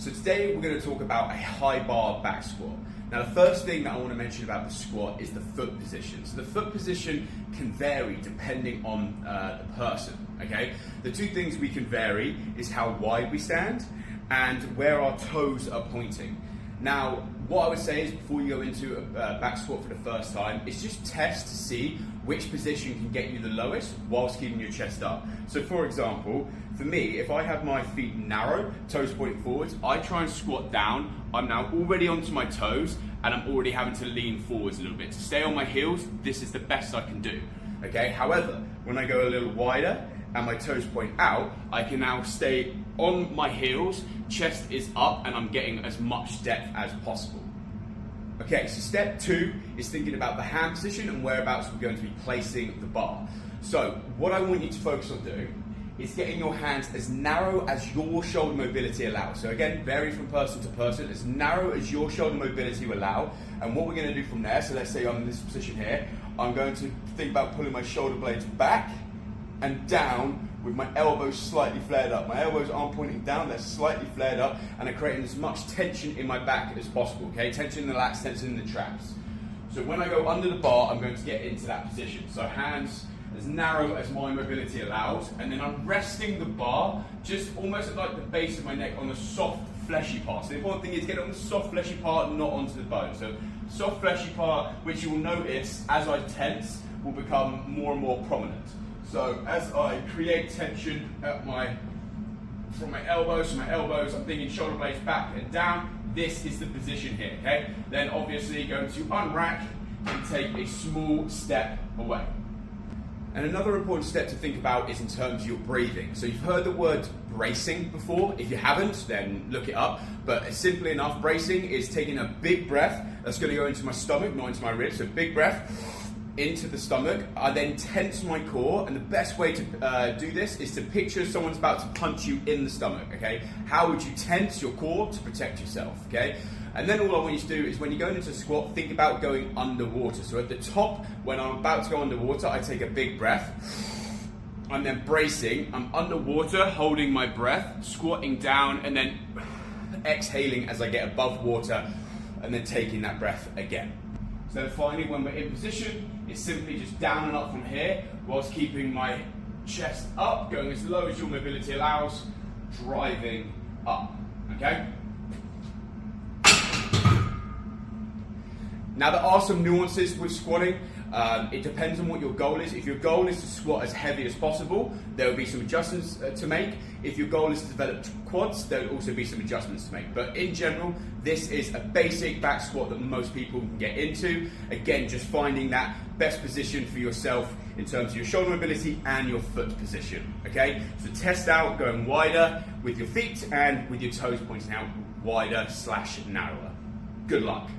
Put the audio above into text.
So today we're going to talk about a high bar back squat. Now the first thing that I want to mention about the squat is the foot position. So the foot position can vary depending on the person, okay? The two things we can vary is how wide we stand and where our toes are pointing. Now, what I would say is before you go into a back squat for the first time, is just test to see which position can get you the lowest whilst keeping your chest up. So for example, for me, if I have my feet narrow, toes pointing forwards, I try and squat down. I'm now already onto my toes and I'm already having to lean forwards a little bit. To stay on my heels, this is the best I can do. Okay. However, when I go a little wider and my toes point out, I can now stay on my heels, chest is up, and I'm getting as much depth as possible. Okay, so step two is thinking about the hand position and whereabouts we're going to be placing the bar. So what I want you to focus on doing is getting your hands as narrow as your shoulder mobility allows. So again, vary from person to person, as narrow as your shoulder mobility will allow. And what we're going to do from there, so let's say I'm in this position here, I'm going to think about pulling my shoulder blades back and down with my elbows slightly flared up. My elbows aren't pointing down, they're slightly flared up, and I'm creating as much tension in my back as possible, okay? Tension in the lats, tension in the traps. So when I go under the bar, I'm going to get into that position. So hands as narrow as my mobility allows, and then I'm resting the bar just almost at like the base of my neck on the soft, fleshy part. So the important thing is get on the soft, fleshy part, not onto the bone. So soft, fleshy part, which you will notice as I tense, will become more and more prominent. So as I create tension from my elbows, I'm thinking shoulder blades back and down. This is the position here, okay? Then obviously going to unrack and take a small step away. And another important step to think about is in terms of your breathing. So you've heard the word bracing before. If you haven't, then look it up. But simply enough, bracing is taking a big breath. That's going to go into my stomach, not into my ribs. So big breath into the stomach. I then tense my core, and the best way to do this is to picture someone's about to punch you in the stomach, okay? How would you tense your core to protect yourself, okay? And then all I want you to do is when you're going into a squat, think about going underwater. So at the top, when I'm about to go underwater, I take a big breath. I'm then bracing, I'm underwater, holding my breath, squatting down, and then exhaling as I get above water, and then taking that breath again. So finally, when we're in position, it's simply just down and up from here, whilst keeping my chest up, going as low as your mobility allows, driving up, okay? Now there are some nuances with squatting. It depends on what your goal is. If your goal is to squat as heavy as possible, there will be some adjustments to make. If your goal is to develop quads, there will also be some adjustments to make. But in general, this is a basic back squat that most people can get into. Again, just finding that best position for yourself in terms of your shoulder mobility and your foot position, okay? So test out going wider with your feet and with your toes pointing out wider/narrower. Good luck.